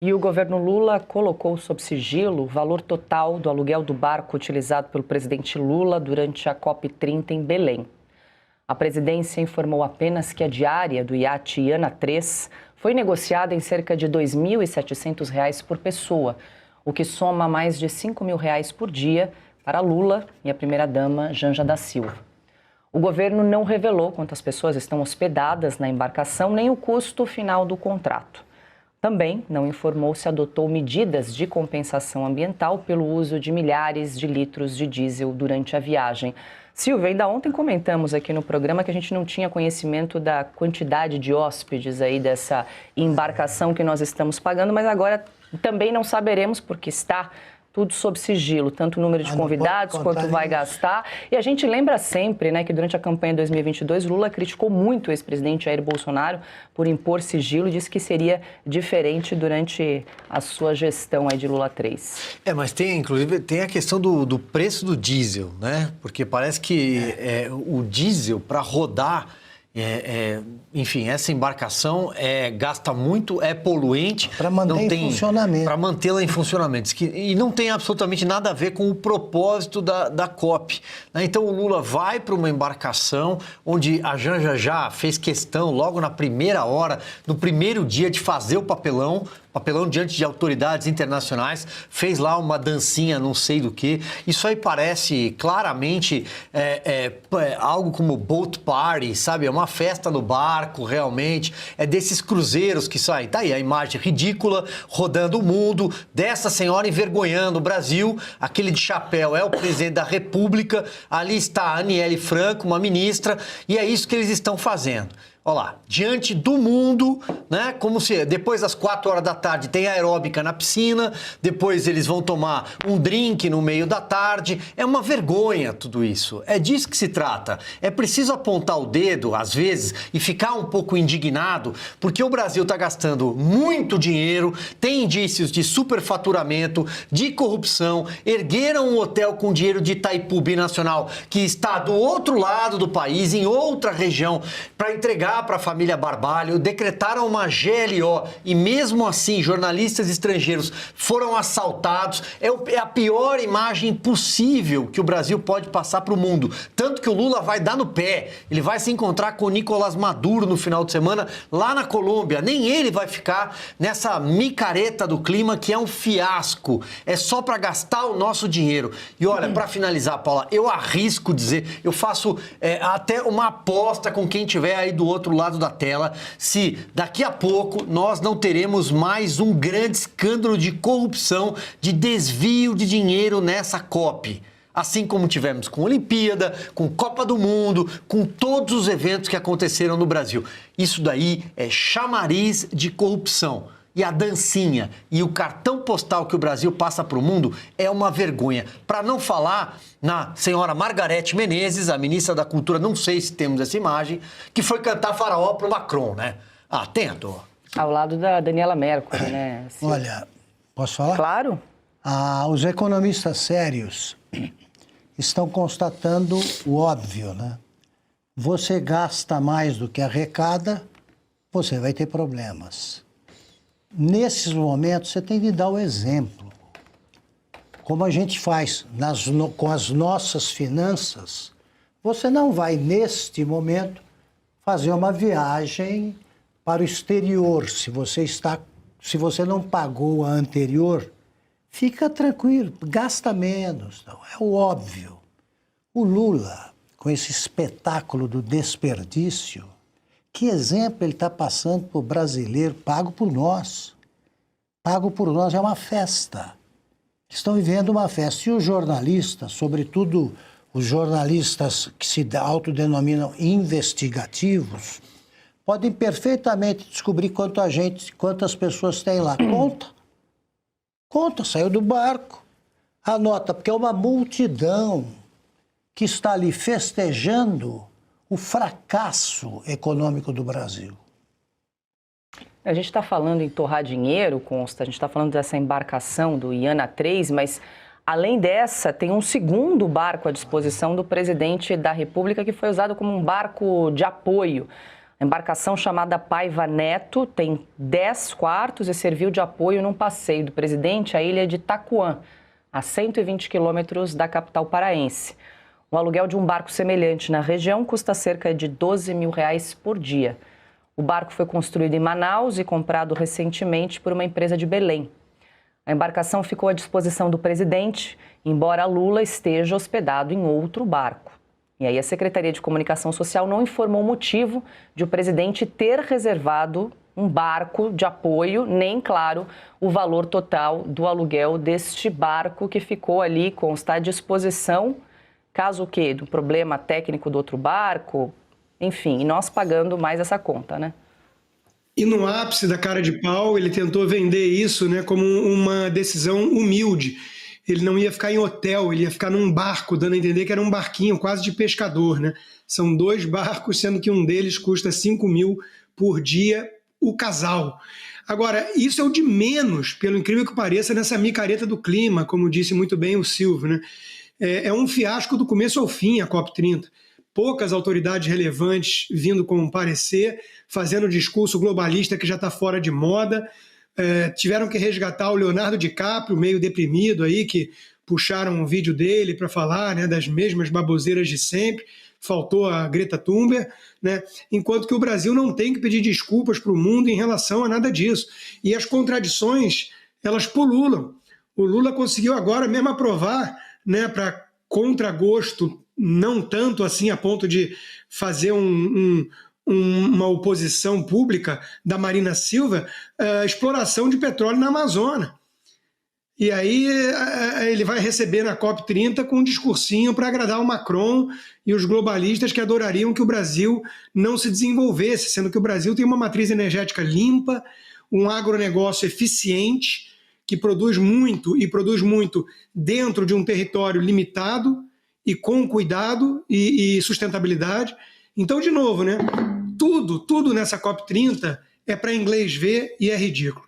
E o governo Lula colocou sob sigilo o valor total do aluguel do barco utilizado pelo presidente Lula durante a COP30 em Belém. A presidência informou apenas que a diária do iate Iana 3 foi negociada em cerca de R$ 2.700 por pessoa, o que soma mais de R$ 5.000 por dia para Lula e a primeira-dama Janja da Silva. O governo não revelou quantas pessoas estão hospedadas na embarcação nem o custo final do contrato. Também não informou se adotou medidas de compensação ambiental pelo uso de milhares de litros de diesel durante a viagem. Silvia, ainda ontem comentamos aqui no programa que a gente não tinha conhecimento da quantidade de hóspedes aí dessa embarcação que nós estamos pagando, mas agora também não saberemos porque está tudo sob sigilo, tanto o número de convidados quanto vai gastar. E a gente lembra sempre, né, que durante a campanha 2022, Lula criticou muito o ex-presidente Jair Bolsonaro por impor sigilo e disse que seria diferente durante a sua gestão aí de Lula 3. Mas inclusive, tem a questão do preço do diesel, né? Porque parece que o diesel, para rodar, enfim, essa embarcação gasta muito, é poluente. Para manter em funcionamento. Para mantê-la em funcionamento. E não tem absolutamente nada a ver com o propósito da COP. Né? Então, o Lula vai para uma embarcação onde a Janja já fez questão, logo na primeira hora, no primeiro dia, de fazer o papelão diante de autoridades internacionais, fez lá uma dancinha, não sei do que. Isso aí parece claramente algo como boat party, sabe? É uma festa no barco, realmente. É desses cruzeiros que saem. Tá aí a imagem ridícula, rodando o mundo, dessa senhora envergonhando o Brasil. Aquele de chapéu é o presidente da República. Ali está a Aniele Franco, uma ministra, e é isso que eles estão fazendo. Olha lá, diante do mundo, né? Como se depois das 4 horas da tarde tem aeróbica na piscina, depois eles vão tomar um drink no meio da tarde. É uma vergonha tudo isso. É disso que se trata. É preciso apontar o dedo, às vezes, e ficar um pouco indignado, porque o Brasil está gastando muito dinheiro, tem indícios de superfaturamento, de corrupção, ergueram um hotel com dinheiro de Itaipu Binacional, que está do outro lado do país, em outra região, para entregar para a família Barbalho, decretaram uma GLO e mesmo assim jornalistas estrangeiros foram assaltados. É a pior imagem possível que o Brasil pode passar para o mundo. Tanto que o Lula vai dar no pé, ele vai se encontrar com o Nicolás Maduro no final de semana lá na Colômbia. Nem ele vai ficar nessa micareta do clima que é um fiasco. É só para gastar o nosso dinheiro. E olha, para finalizar, Paula, eu arrisco dizer, eu faço até uma aposta com quem tiver aí do outro lado da tela, se daqui a pouco nós não teremos mais um grande escândalo de corrupção, de desvio de dinheiro nessa COP. Assim como tivemos com Olimpíada, com Copa do Mundo, com todos os eventos que aconteceram no Brasil. Isso daí é chamariz de corrupção. E a dancinha e o cartão postal que o Brasil passa para o mundo é uma vergonha. Para não falar na senhora Margarete Menezes, a ministra da Cultura, não sei se temos essa imagem, que foi cantar Faraó para o Macron, né? Atento. Ao lado da Daniela Mercury, né? Assim. Olha, posso falar? Claro. Os economistas sérios estão constatando o óbvio, né? Você gasta mais do que arrecada, você vai ter problemas. Nesses momentos, você tem que dar o exemplo. Como a gente faz com as nossas finanças, você não vai, neste momento, fazer uma viagem para o exterior. Se você não pagou a anterior, fica tranquilo, gasta menos. Não, é o óbvio. O Lula, com esse espetáculo do desperdício, que exemplo ele está passando para o brasileiro, pago por nós. Pago por nós é uma festa. Estão vivendo uma festa. E os jornalistas, sobretudo os jornalistas que se autodenominam investigativos, podem perfeitamente descobrir quantas pessoas tem lá. Conta, saiu do barco. Anota, porque é uma multidão que está ali festejando o fracasso econômico do Brasil. A gente está falando em torrar dinheiro, consta, a gente está falando dessa embarcação do Iana 3, mas além dessa, tem um segundo barco à disposição do presidente da República que foi usado como um barco de apoio. A embarcação chamada Paiva Neto tem 10 quartos e serviu de apoio num passeio do presidente à ilha de Itacoan, a 120 quilômetros da capital paraense. O aluguel de um barco semelhante na região custa cerca de R$12 mil por dia. O barco foi construído em Manaus e comprado recentemente por uma empresa de Belém. A embarcação ficou à disposição do presidente, embora Lula esteja hospedado em outro barco. E aí a Secretaria de Comunicação Social não informou o motivo de o presidente ter reservado um barco de apoio, nem, claro, o valor total do aluguel deste barco que ficou ali, consta à disposição, caso o quê? Do problema técnico do outro barco, enfim, e nós pagando mais essa conta, né? E no ápice da cara de pau, ele tentou vender isso, né, como uma decisão humilde. Ele não ia ficar em hotel, ele ia ficar num barco, dando a entender que era um barquinho quase de pescador, né? São 2 barcos, sendo que um deles custa 5 mil por dia o casal. Agora, isso é o de menos, pelo incrível que pareça, nessa micareta do clima, como disse muito bem o Silvio, né? É um fiasco do começo ao fim a COP30. Poucas autoridades relevantes vindo com um parecer, fazendo discurso globalista que já está fora de moda. Tiveram que resgatar o Leonardo DiCaprio, meio deprimido aí, que puxaram um vídeo dele para falar, né, das mesmas baboseiras de sempre. Faltou a Greta Thunberg, né? Enquanto que o Brasil não tem que pedir desculpas para o mundo em relação a nada disso. E as contradições, elas pululam. O Lula conseguiu agora mesmo aprovar, né, para contragosto, não tanto assim a ponto de fazer uma oposição pública da Marina Silva, a exploração de petróleo na Amazônia. E aí ele vai receber na COP30 com um discursinho para agradar o Macron e os globalistas que adorariam que o Brasil não se desenvolvesse, sendo que o Brasil tem uma matriz energética limpa, um agronegócio eficiente, que produz muito e produz muito dentro de um território limitado e com cuidado e sustentabilidade. Então, de novo, né? Tudo nessa COP30 é para inglês ver e é ridículo.